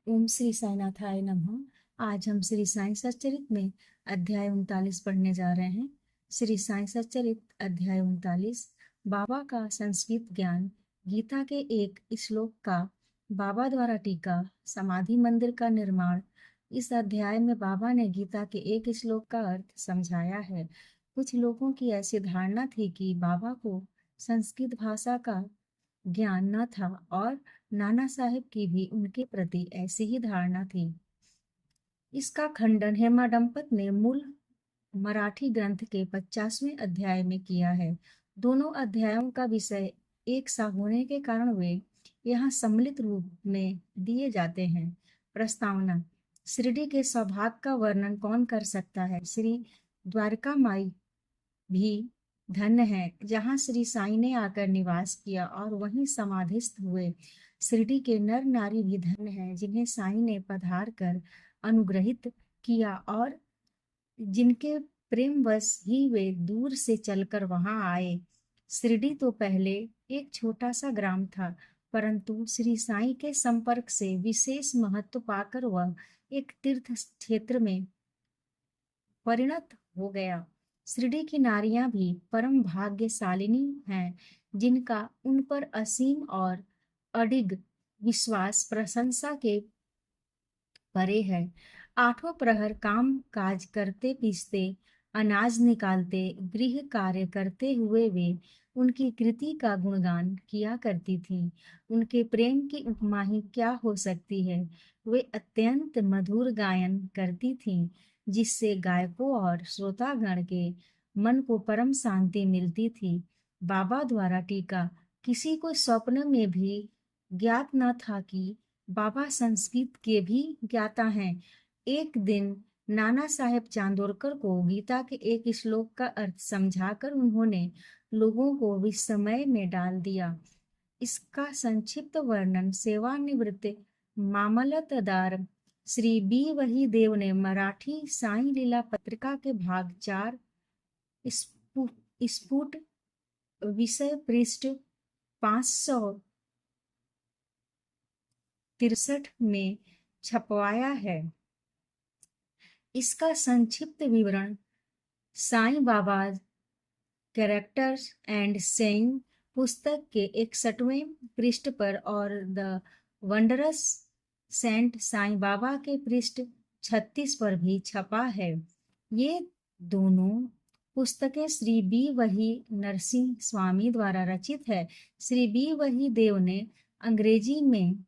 ओम श्री साईनाथाय नमः। आज हम श्री साईं सच्चरित में अध्याय 39 पढ़ने जा रहे हैं। श्री साईं सच्चरित अध्याय 39। बाबा का संस्कृत ज्ञान। गीता के एक श्लोक का बाबा द्वारा टीका। समाधि मंदिर का निर्माण। इस अध्याय में बाबा ने गीता के एक श्लोक का अर्थ समझाया है। कुछ लोगों की ऐसी धारणा थी कि बाबा को संस्कृत भाषा का ज्ञान न था और नाना साहेब की भी उनके प्रति ऐसी ही धारणा थी। इसका खंडन हेमाडंपत ने मूल मराठी ग्रंथ के 50वें अध्याय में किया है। दोनों अध्यायों का विषय एक सा होने के कारण वे यहाँ सम्मिलित रूप में दिए जाते हैं। प्रस्तावना। शिरडी के सौभाग्य का वर्णन कौन कर सकता है। श्री द्वारका माई भी धन्य है जहाँ श्री साईं ने आकर निवास किया और वहीं समाधिस्थ हुए। शिरडी के नर नारी भी धन्य हैं जिन्हें साईं ने पधार कर अनुग्रहित किया और जिनके प्रेमवश ही वे दूर से चलकर वहां आए। शिरडी तो पहले एक छोटा सा ग्राम था, परंतु श्री साईं के संपर्क से विशेष महत्व पाकर वह एक तीर्थ क्षेत्र में परिणत हो गया। शिरडी की नारियां भी परम भाग्यशालिनी हैं जिनका उन पर असीम और अडिग विश्वास प्रशंसा के परे है। आठों प्रहर काम काज करते पीसते अनाज निकालते गृह कार्य करते हुए वे उनकी कृति का गुणगान किया करती थी। उनके प्रेम की उपमा ही क्या हो सकती है। वे अत्यंत मधुर गायन करती थीं जिससे गायकों और श्रोतागण के मन को परम शांति मिलती थी। बाबा द्वारा टीका। किसी को स्वप्न में भी ज्ञात न था कि बाबा संस्कृत के भी ज्ञाता हैं। एक दिन नाना साहेब चांदोरकर को गीता के एक श्लोक का अर्थ समझाकर उन्होंने लोगों को विस्मय में डाल दिया। इसका संक्षिप्त वर्णन सेवानिवृत्त मामलतदार श्री बी वही देव ने मराठी साईं लीला पत्रिका के भाग 4 स्फुट विषय पृष्ठ 563 में छपवाया है। इसका संक्षिप्त विवरण Sai Baba characters and saying पुस्तक के 61वें पृष्ठ पर और the wondrous Saint Sai Baba के पृष्ठ 36 पर भी छपा है। ये दोनों पुस्तकें श्री बी वही नरसिंह स्वामी द्वारा रचित है। श्री बी वही देव ने अंग्रेजी में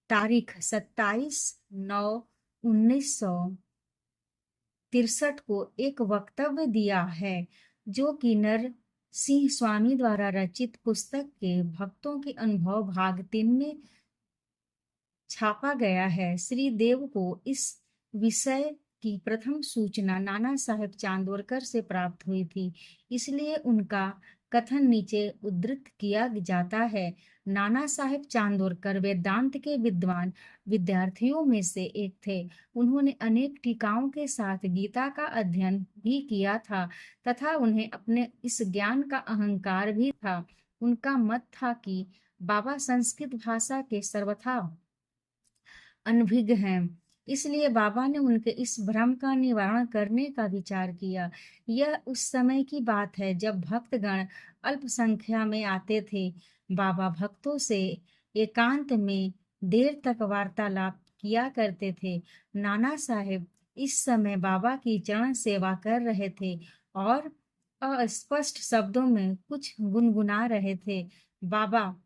तारीख 27/9/1963 को एक वक्तव्य दिया है जो कि नरसिंह स्वामी द्वारा रचित पुस्तक के भक्तों के अनुभव भाग 3 में छापा गया है। श्री देव को इस विषय की प्रथम सूचना नाना साहेब चांदोरकर से प्राप्त हुई थी, इसलिए उनका कथन नीचे उद्धृत किया जाता है। नाना साहेब चांदोरकर वेदांत के विद्वान विद्यार्थियों में से एक थे। उन्होंने अनेक टीकाओं के साथ गीता का अध्ययन भी किया था तथा उन्हें अपने इस ज्ञान का अहंकार भी था। उनका मत था कि बाबा संस्कृत भाषा के सर्वथा अनभिज्ञ हैं, इसलिए बाबा ने उनके इस भ्रम का निवारण करने का विचार किया। यह उस समय की बात है जब भक्तगण अल्प संख्या में आते थे। बाबा भक्तों से एकांत में देर तक वार्तालाप किया करते थे। नाना साहेब इस समय बाबा की चरण सेवा कर रहे थे और अस्पष्ट शब्दों में कुछ गुनगुना रहे थे। बाबा,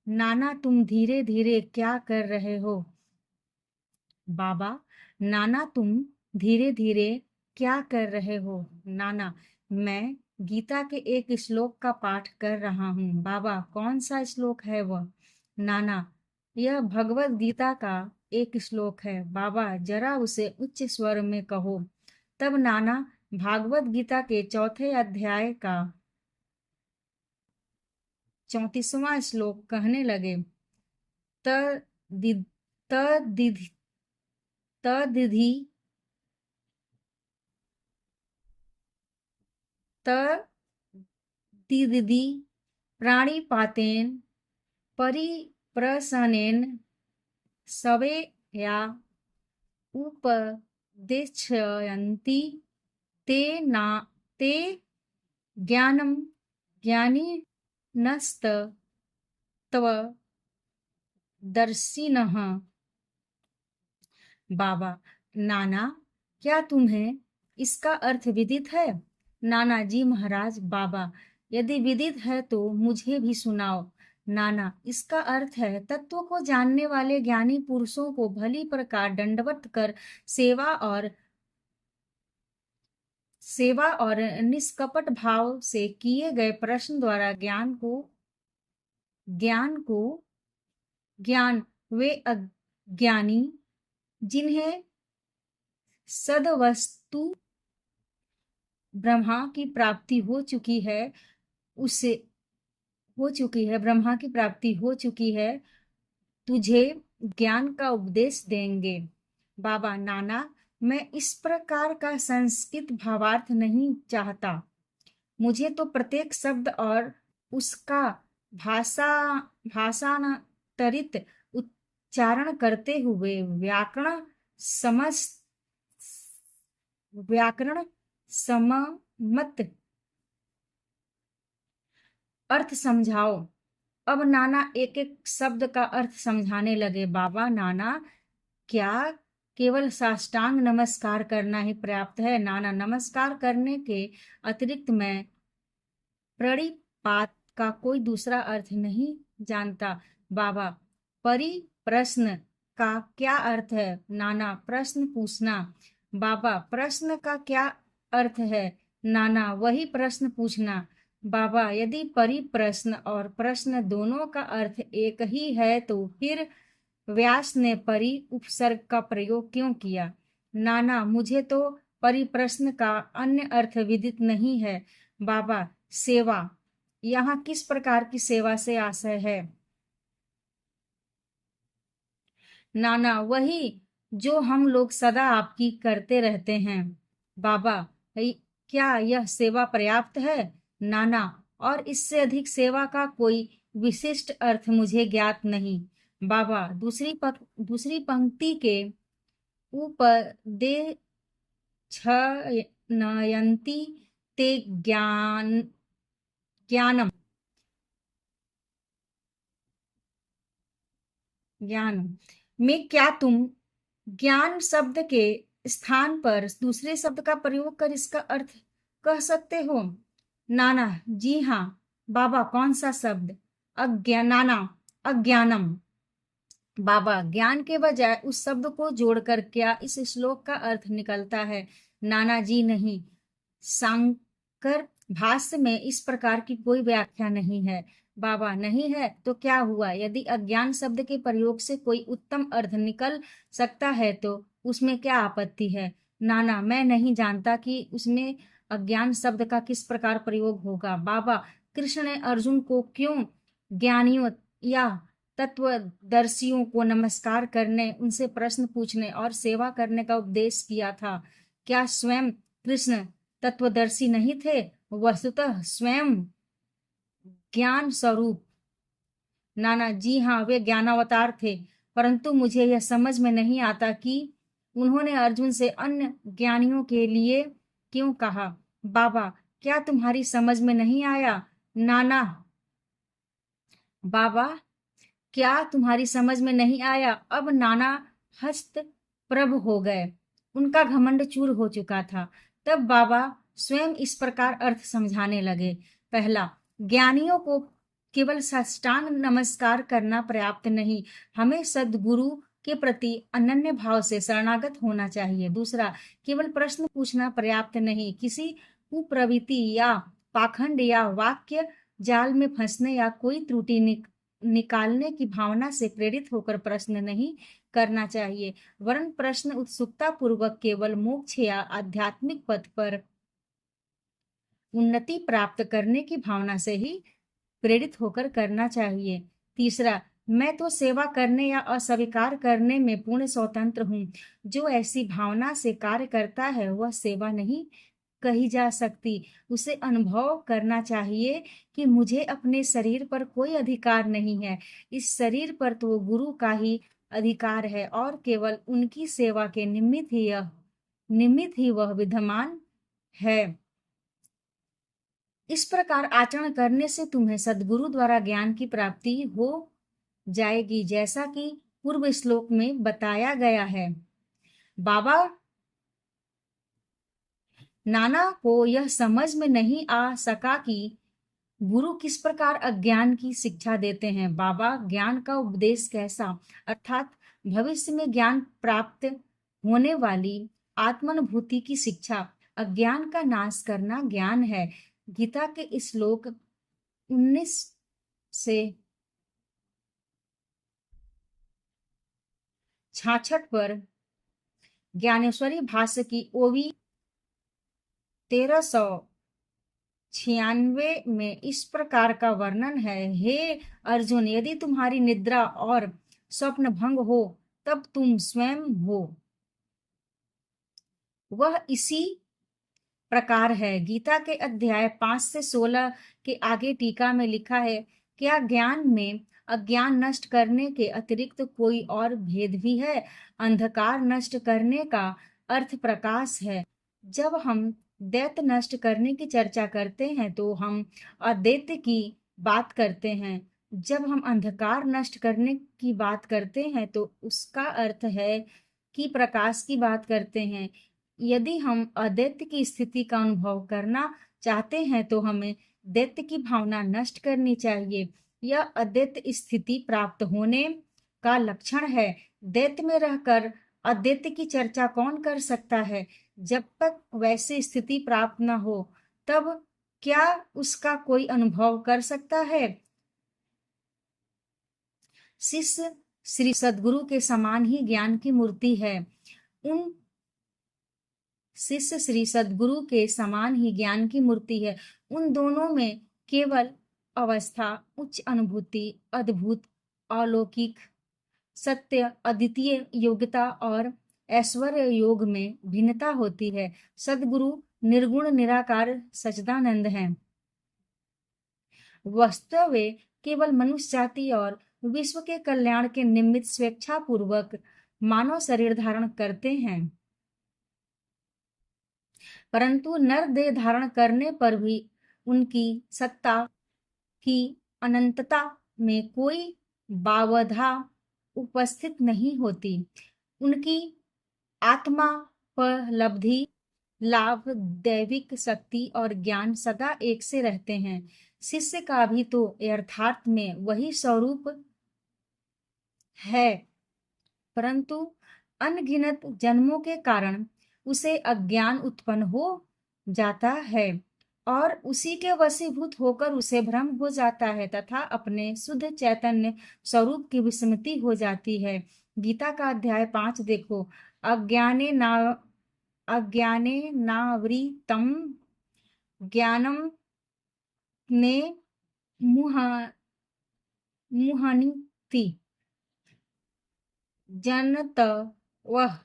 नाना तुम धीरे धीरे क्या कर रहे हो। बाबा, नाना तुम धीरे धीरे क्या कर रहे हो। नाना, मैं गीता के एक श्लोक का पाठ कर रहा हूँ। बाबा, कौन सा श्लोक है वह। नाना, यह भगवत गीता का एक श्लोक है। बाबा, जरा उसे उच्च स्वर में कहो। तब नाना भागवत गीता के चौथे अध्याय का 34वां श्लोक कहने लगे। त दि- त दिधि तदिधि तदिधि प्राणिपातेन परिप्रसनेन सवे या उपदिश्यन्ति ते ज्ञानं ज्ञानिनस्तत्त्वदर्शिनः। बाबा, नाना, क्या तुम्हें इसका अर्थ विदित है? नाना जी महाराज। बाबा, यदि विदित है तो मुझे भी सुनाओ। नाना, इसका अर्थ है तत्व को जानने वाले ज्ञानी पुरुषों को भली प्रकार दंडवत कर सेवा और निष्कपट भाव से किए गए प्रश्न द्वारा ज्ञान वे अज्ञानी जिन्हें सदवस्तु ब्रह्मा की प्राप्ति हो चुकी है ब्रह्मा की प्राप्ति हो चुकी है, तुझे ज्ञान का उपदेश देंगे। बाबा, नाना, मैं इस प्रकार का संस्कृत भावार्थ नहीं चाहता। मुझे तो प्रत्येक शब्द और उसका भाषांतरित उच्चारण करते हुए व्याकरण सममत अर्थ समझाओ। अब नाना एक एक शब्द का अर्थ समझाने लगे। बाबा, नाना, क्या केवल साष्टांग नमस्कार करना ही पर्याप्त है? नाना, नमस्कार करने के अतिरिक्त मैं प्रणिपात का कोई दूसरा अर्थ नहीं जानता। बाबा, परिप्रश्न का क्या अर्थ है? नाना, प्रश्न पूछना। बाबा, प्रश्न का क्या अर्थ है? नाना, वही प्रश्न पूछना। बाबा, यदि परिप्रश्न और प्रश्न दोनों का अर्थ एक ही है तो फिर व्यास ने परि उपसर्ग का प्रयोग क्यों किया? नाना, मुझे तो परिप्रश्न का अन्य अर्थ विदित नहीं है। बाबा, सेवा, यहाँ किस प्रकार की सेवा से आशय है? नाना, वही जो हम लोग सदा आपकी करते रहते हैं। बाबा, क्या यह सेवा पर्याप्त है? नाना, और इससे अधिक सेवा का कोई विशिष्ट अर्थ मुझे ज्ञात नहीं। बाबा, दूसरी पंक्ति के उपदेशयन्ति ते ज्ञानम में क्या तुम ज्ञान शब्द के स्थान पर दूसरे शब्द का प्रयोग कर इसका अर्थ कह सकते हो? नाना, जी हाँ। बाबा, कौन सा शब्द? अज्ञानम। बाबा, ज्ञान के बजाय उस शब्द को जोड़कर क्या इस श्लोक का अर्थ निकलता है? नाना जी, नहीं। शंकर भाष्य में इस प्रकार की कोई व्याख्या नहीं है। बाबा, नहीं है तो क्या हुआ? यदि अज्ञान शब्द के प्रयोग से कोई उत्तम अर्थ निकल सकता है तो उसमें क्या आपत्ति है? नाना, मैं नहीं जानता कि उसमें अज्ञान शब्द का किस प्रकार प्रयोग होगा। बाबा, कृष्ण ने अर्जुन को क्यों ज्ञानियों या तत्वदर्शियों को नमस्कार करने, उनसे प्रश्न पूछने और सेवा करने का उपदेश किया था? क्या स्वयं कृष्ण तत्वदर्शी नहीं थे? वस्तुतः स्वयं ज्ञान स्वरूप। नाना, जी हाँ, वे ज्ञानावतार थे, परंतु मुझे यह समझ में नहीं आता कि उन्होंने अर्जुन से अन्य ज्ञानियों के लिए क्यों कहा। बाबा, क्या तुम्हारी समझ में नहीं आया? नाना, बाबा, क्या तुम्हारी समझ में नहीं आया? अब नाना हस्तप्रभ हो गए, उनका घमंड चूर हो चुका था। तब बाबा स्वयं इस प्रकार अर्थ समझाने लगे। पहला, ज्ञानियों को केवल साष्टांग नमस्कार करना पर्याप्त नहीं, हमें सद्गुरु के प्रति अनन्य भाव से शरणागत होना चाहिए। दूसरा, केवल प्रश्न पूछना पर्याप्त नहीं, किसी कुप्रवृत्ति या पाखंड या वाक्य जाल में फंसने या कोई त्रुटि निकालने की भावना से प्रेरित होकर प्रश्न नहीं करना चाहिए, वरन प्रश्न उत्सुकता पूर्वक केवल मोक्ष या आध्यात्मिक पथ पर उन्नति प्राप्त करने की भावना से ही प्रेरित होकर करना चाहिए। तीसरा, मैं तो सेवा करने या अस्वीकार करने में पूर्ण स्वतंत्र हूँ। जो ऐसी भावना से कार्य करता है वह सेवा नहीं कही जा सकती। उसे अनुभव करना चाहिए कि मुझे अपने शरीर पर कोई अधिकार नहीं है, इस शरीर पर तो गुरु का ही अधिकार है और केवल उनकी सेवा के निमित्त ही वह विद्यमान है। इस प्रकार आचरण करने से तुम्हें सद्गुरु द्वारा ज्ञान की प्राप्ति हो जाएगी, जैसा कि पूर्व श्लोक में बताया गया है। बाबा नाना को यह समझ में नहीं आ सका कि गुरु किस प्रकार अज्ञान की शिक्षा देते हैं। बाबा ज्ञान का उपदेश कैसा, अर्थात भविष्य में ज्ञान प्राप्त होने वाली आत्मानुभूति की शिक्षा, अज्ञान का नाश करना ज्ञान है। गीता के श्लोक 19 से 66 पर ज्ञानेश्वरी भाष्य की ओवी 1396 में इस प्रकार का वर्णन है। हे अर्जुन, यदि तुम्हारी निद्रा और स्वप्न भंग हो तब तुम स्वयं हो, वह इसी प्रकार है। गीता के अध्याय 5 से 16 के आगे टीका में लिखा है, क्या ज्ञान में अज्ञान नष्ट करने के अतिरिक्त कोई और भेद भी है? अंधकार नष्ट करने का अर्थ प्रकाश है। जब हम दैत्य नष्ट करने की चर्चा करते हैं तो हम अदैत्य की बात करते हैं। जब हम अंधकार नष्ट करने की बात करते हैं तो उसका अर्थ है कि प्रकाश की बात करते हैं। यदि हम अदैत्य की स्थिति का अनुभव करना चाहते हैं तो हमें दैत्य की भावना नष्ट करनी चाहिए। यह अदैत्य स्थिति प्राप्त होने का लक्षण है। दैत्य में रहकर अदैत्य की चर्चा कौन कर सकता है? जब तक वैसी स्थिति प्राप्त न हो तब क्या उसका कोई अनुभव कर सकता है? शिष्य श्री सद्गुरु के समान ही ज्ञान की मूर्ति है। उन शिष्य श्री सद्गुरु के समान ही ज्ञान की मूर्ति है। उन दोनों में केवल अवस्था, उच्च अनुभूति, अद्भुत, अलौकिक, सत्य, अद्वितीय योग्यता और ऐश्वर्य योग में भिन्नता होती है। सद्गुरु निर्गुण निराकार सच्चिदानंद हैं। वस्तुतः वे केवल मनुष्य जाति और विश्व के कल्याण के निमित्त स्वेच्छापूर्वक मानव शरीर धारण करते हैं, परंतु नर देह धारण करने पर भी उनकी सत्ता की अनंतता में कोई बाधा उपस्थित नहीं होती। उनकी आत्मा पर लब्धि, लाभ, दैविक शक्ति और ज्ञान सदा एक से रहते हैं। शिष्य का भी तो यथार्थ में वही स्वरूप है, परंतु अनगिनत जन्मों के कारण उसे अज्ञान उत्पन्न हो जाता है और उसी के वशीभूत होकर उसे भ्रम हो जाता है तथा अपने शुद्ध चैतन्य स्वरूप की विस्मृति हो जाती है। गीता का अध्याय 5 देखो। अज्ञाने नावृतं ज्ञानम ने मुहनिति जनतवः।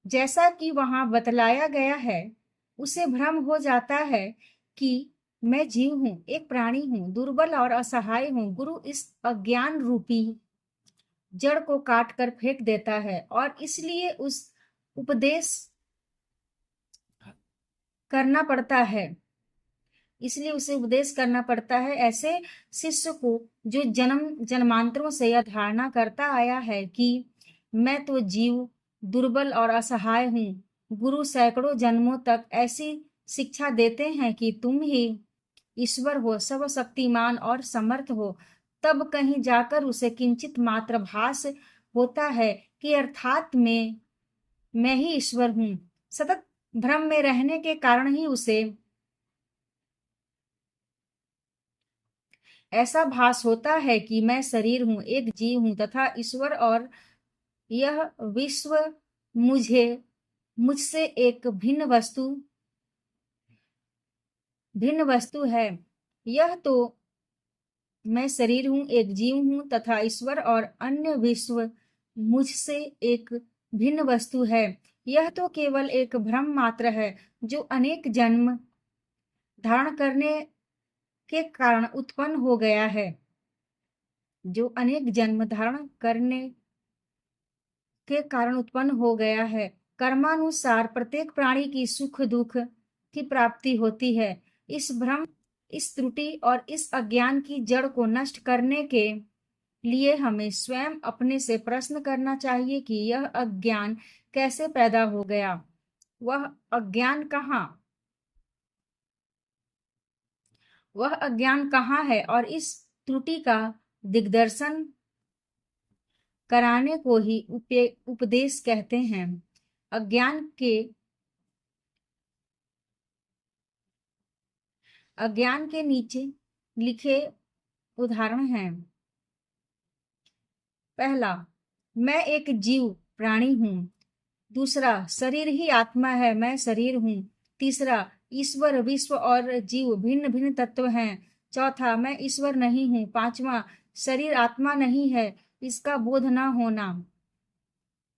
जैसा कि वहां बतलाया गया है, उसे भ्रम हो जाता है कि मैं जीव हूँ, एक प्राणी हूँ, दुर्बल और असहाय हूँ। गुरु इस अज्ञान रूपी जड़ को काट कर फेंक देता है और इसलिए उसे उपदेश करना पड़ता है। ऐसे शिष्य को जो जन्म जन्मांतरों से यह धारणा करता आया है कि मैं तो जीव, दुर्बल और असहाय हूँ, गुरु सैकड़ों जन्मों तक ऐसी शिक्षा देते हैं कि तुम ही ईश्वर हो, सर्वशक्तिमान और समर्थ हो, तब कहीं जाकर उसे किंचित मात्र भास होता है कि अर्थात मैं ही ईश्वर हूँ। सतत भ्रम में रहने के कारण ही उसे ऐसा भास होता है कि मैं शरीर हूँ, एक जीव हूँ तथा ईश्वर और यह विश्व मुझसे एक भिन्न वस्तु है। यह तो मैं शरीर हूँ, एक जीव हूँ तथा ईश्वर और अन्य विश्व मुझसे एक भिन्न वस्तु है, यह तो केवल एक भ्रम मात्र है जो अनेक जन्म धारण करने के कारण उत्पन्न हो गया है। जो अनेक जन्म धारण करने के कारण उत्पन्न हो गया है। कर्मानुसार प्रत्येक प्राणी की सुख दुख की प्राप्ति होती है। इस भ्रम, इस त्रुटि और इस अज्ञान की जड़ को नष्ट करने के लिए हमें स्वयं अपने से प्रश्न करना चाहिए कि यह अज्ञान कैसे पैदा हो गया, वह अज्ञान कहाँ है, और इस त्रुटि का दिग्दर्शन कराने को ही उपदेश कहते हैं। अज्ञान के नीचे लिखे उदाहरण हैं। पहला, मैं एक जीव प्राणी हूँ। दूसरा, शरीर ही आत्मा है, मैं शरीर हूँ। तीसरा, ईश्वर, विश्व और जीव भिन्न भिन्न तत्व हैं। चौथा, मैं ईश्वर नहीं हूँ। पांचवा, शरीर आत्मा नहीं है, इसका बोध न होना।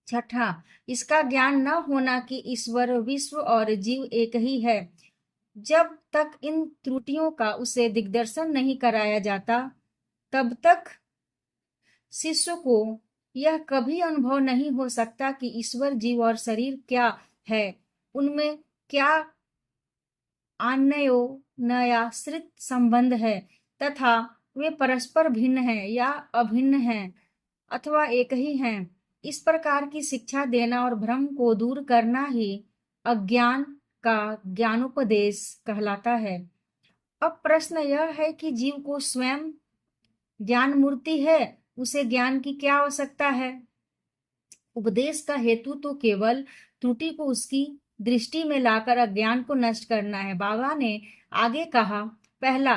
छठा, इसका ज्ञान न होना कि ईश्वर, विश्व और जीव एक ही है। जब तक इन त्रुटियों का उसे दिग्दर्शन नहीं कराया जाता, तब तक शिष्य को यह कभी अनुभव नहीं हो सकता कि ईश्वर, जीव और शरीर क्या है, उनमें क्या अन्योन्याश्रित संबंध है तथा वे परस्पर भिन्न हैं या अभिन्न हैं अथवा एक ही हैं। इस प्रकार की शिक्षा देना और भ्रम को दूर करना ही अज्ञान का ज्ञानोपदेश कहलाता है। अब प्रश्न यह है कि जीव को स्वयं ज्ञान मूर्ति है, उसे ज्ञान की क्या आवश्यकता है? उपदेश का हेतु तो केवल त्रुटि को उसकी दृष्टि में लाकर अज्ञान को नष्ट करना है। बाबा ने आगे कहा, पहला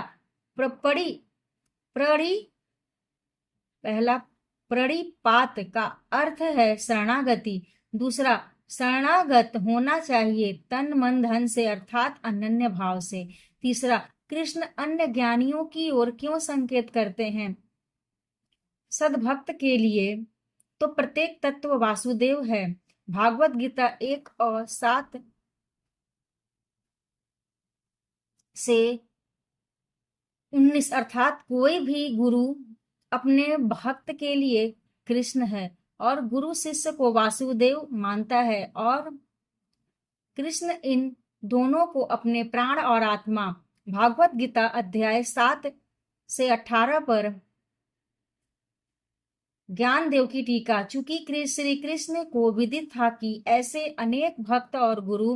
प्रणिपात का अर्थ है शरणागति। दूसरा, शरणागत होना चाहिए तन मन धन से, अर्थात अनन्य भाव से। तीसरा, कृष्ण अन्य ज्ञानियों की ओर क्यों संकेत करते हैं? सद्भक्त के लिए तो प्रत्येक तत्व वासुदेव है। भागवत गीता 1:7 से 19, अर्थात कोई भी गुरु अपने भक्त के लिए कृष्ण है और गुरु शिष्य को वासुदेव मानता है, और कृष्ण इन दोनों को अपने प्राण और आत्मा। भागवत गीता अध्याय 7 से 18 पर ज्ञानदेव की टीका। चूंकि श्री कृष्ण को विदित था कि ऐसे अनेक भक्त और गुरु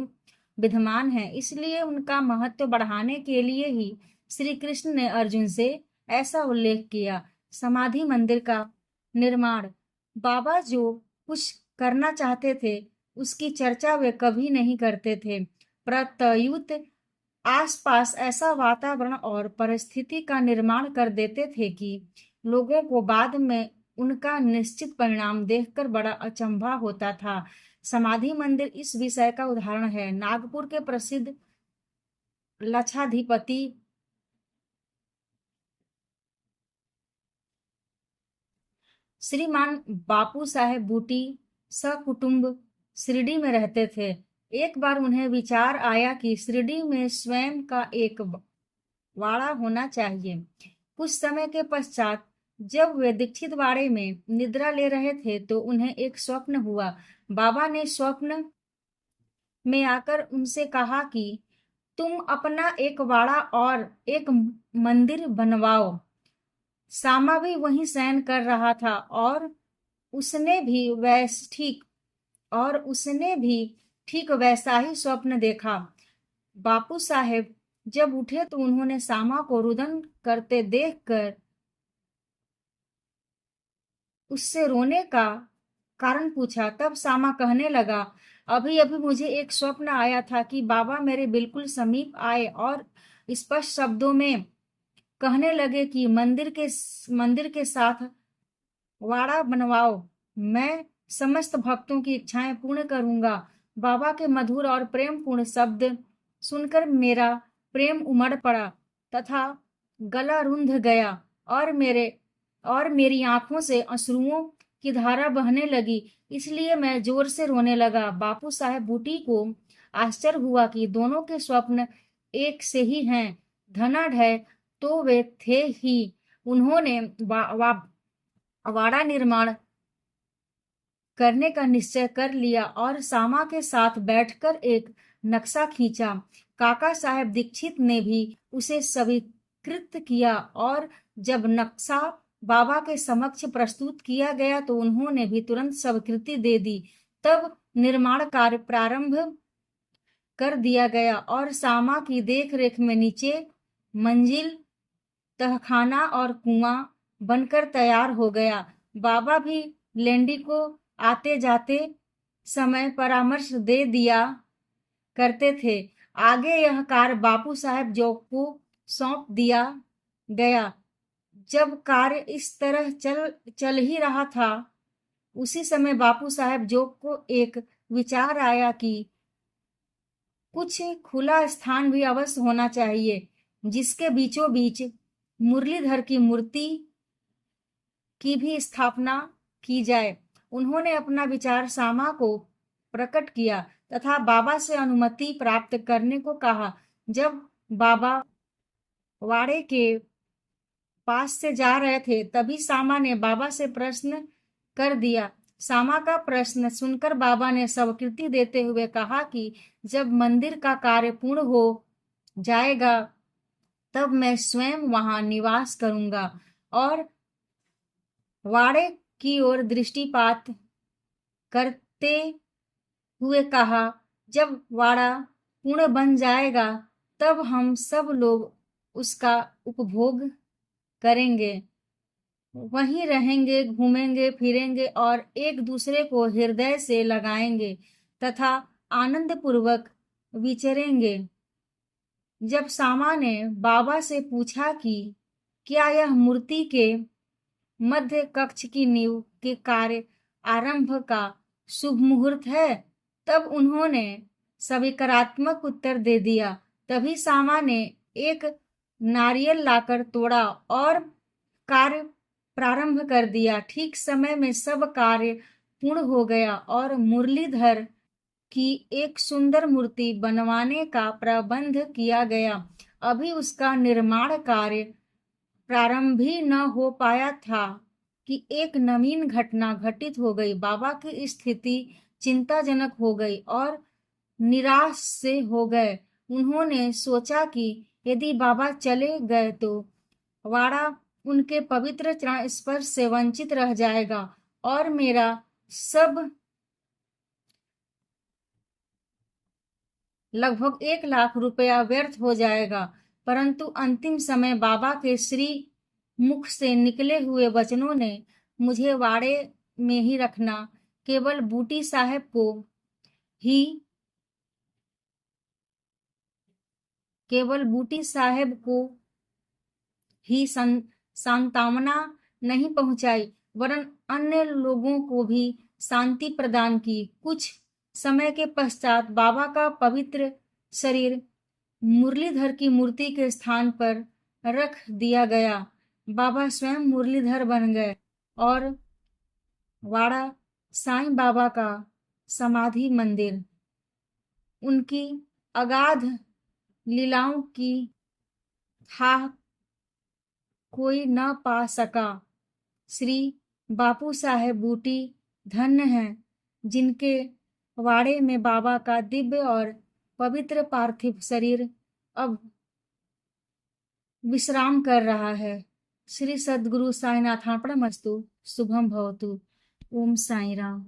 विद्यमान हैं, इसलिए उनका महत्व बढ़ाने के लिए ही श्री कृष्ण ने अर्जुन से ऐसा उल्लेख किया। समाधि मंदिर का निर्माण, बाबा जो कुछ करना चाहते थे उसकी चर्चा वे कभी नहीं करते थे। प्रत्युत आसपास ऐसा वातावरण और परिस्थिति का निर्माण कर देते थे कि लोगों को बाद में उनका निश्चित परिणाम देखकर बड़ा अचंभा होता था। समाधि मंदिर इस विषय का उदाहरण है। नागपुर के प्रसिद्ध लक्षाधिपति श्रीमान बापू साहेब बूटी सकुटुंब शिरडी में रहते थे। एक बार उन्हें विचार आया कि शिरडी में स्वयं का एक वाड़ा होना चाहिए। कुछ समय के पश्चात जब वे दीक्षित वाड़े में निद्रा ले रहे थे तो उन्हें एक स्वप्न हुआ। बाबा ने स्वप्न में आकर उनसे कहा कि तुम अपना एक वाड़ा और एक मंदिर बनवाओ। सामा भी वहीं शयन कर रहा था और उसने भी ठीक वैसा ही स्वप्न देखा। बापू साहेब जब उठे तो उन्होंने सामा को रुदन करते देखकर उससे रोने का कारण पूछा। तब सामा कहने लगा, अभी अभी मुझे एक स्वप्न आया था कि बाबा मेरे बिल्कुल समीप आए और स्पष्ट शब्दों में कहने लगे कि मंदिर के साथ वाड़ा बनवाओ, मैं समस्त भक्तों की इच्छाएं पूर्ण करूंगा। बाबा के मधुर और प्रेम पूर्ण शब्द सुनकर मेरा प्रेम उमड़ पड़ा तथा गला रुंध गया और मेरी आंखों से अश्रुओं की धारा बहने लगी, इसलिए मैं जोर से रोने लगा। बापू साहेब बूटी को आश्चर्य हुआ कि दोनों के स्वप्न एक से ही हैं। धनाढ्य तो वे थे ही। उन्होंने वाड़ा निर्माण करने का निश्चय कर लिया और सामा के साथ बैठकर एक नक्शा खींचा। काका साहेब दीक्षित ने भी उसे स्वीकृत किया और जब नक्शा बाबा के समक्ष प्रस्तुत किया गया तो उन्होंने भी तुरंत स्वीकृति दे दी। तब निर्माण कार्य प्रारंभ कर दिया गया और सामा की देखरेख में नीचे मंजिल, तहखाना और कुआं बनकर तैयार हो गया। बाबा भी लेंडी को आते जाते समय परामर्श दे दिया करते थे। आगे यह कार्य बापू साहब जोग को सौंप दिया गया। जब कार्य इस तरह चल ही रहा था, उसी समय बापू साहब जोग को एक विचार आया कि कुछ खुला स्थान भी अवश्य होना चाहिए, जिसके बीचों बीच मुरलीधर की मूर्ति की भी स्थापना की जाए। उन्होंने अपना विचार सामा को प्रकट किया तथा बाबा से अनुमति प्राप्त करने को कहा। जब बाबा वाड़े के पास से जा रहे थे, तभी सामा ने बाबा से प्रश्न कर दिया। सामा का प्रश्न सुनकर बाबा ने स्वीकृति देते हुए कहा कि जब मंदिर का कार्य पूर्ण हो जाएगा, तब मैं स्वयं वहां निवास करूंगा। और वाड़े की ओर दृष्टिपात करते हुए कहा, जब वाड़ा पूर्ण बन जाएगा, तब हम सब लोग उसका उपभोग करेंगे, वहीं रहेंगे, घूमेंगे फिरेंगे और एक दूसरे को हृदय से लगाएंगे तथा आनंद पूर्वक विचरेंगे। जब सामा ने बाबा से पूछा कि क्या यह मूर्ति के मध्य कक्ष की नींव के कार्य आरंभ का शुभ मुहूर्त है, तब उन्होंने सविकारात्मक उत्तर दे दिया। तभी सामा ने एक नारियल लाकर तोड़ा और कार्य प्रारंभ कर दिया। ठीक समय में सब कार्य पूर्ण हो गया और मुरलीधर की एक सुंदर मूर्ति बनवाने का प्रबंध किया गया। अभी उसका निर्माण कार्य प्रारंभ ही न हो पाया था कि एक नवीन घटना घटित हो गई। बाबा की स्थिति चिंताजनक हो गई और निराश से हो गए। उन्होंने सोचा कि यदि बाबा चले गए तो वाड़ा उनके पवित्र चरण स्पर्श से वंचित रह जाएगा और मेरा सब लगभग 1 लाख रुपया व्यर्थ हो जाएगा। परंतु अंतिम समय बाबा के श्री मुख से निकले हुए वचनों ने मुझे वाड़े में ही रखना, केवल बूटी साहब को ही सांत्वना नहीं पहुंचाई, वरन अन्य लोगों को भी शांति प्रदान की। कुछ समय के पश्चात बाबा का पवित्र शरीर मुरलीधर की मूर्ति के स्थान पर रख दिया गया। बाबा स्वयं मुरलीधर बन गए और वाड़ा साईं बाबा का समाधि मंदिर उनकी अगाध लीलाओं की था कोई न पा सका। श्री बापू साहेब बूटी धन्य हैं, जिनके वाड़े में बाबा का दिव्य और पवित्र पार्थिव शरीर अब विश्राम कर रहा है। श्री सद्गुरु साईनाथार्पणमस्तु। शुभम भवतु। ओम साई राम।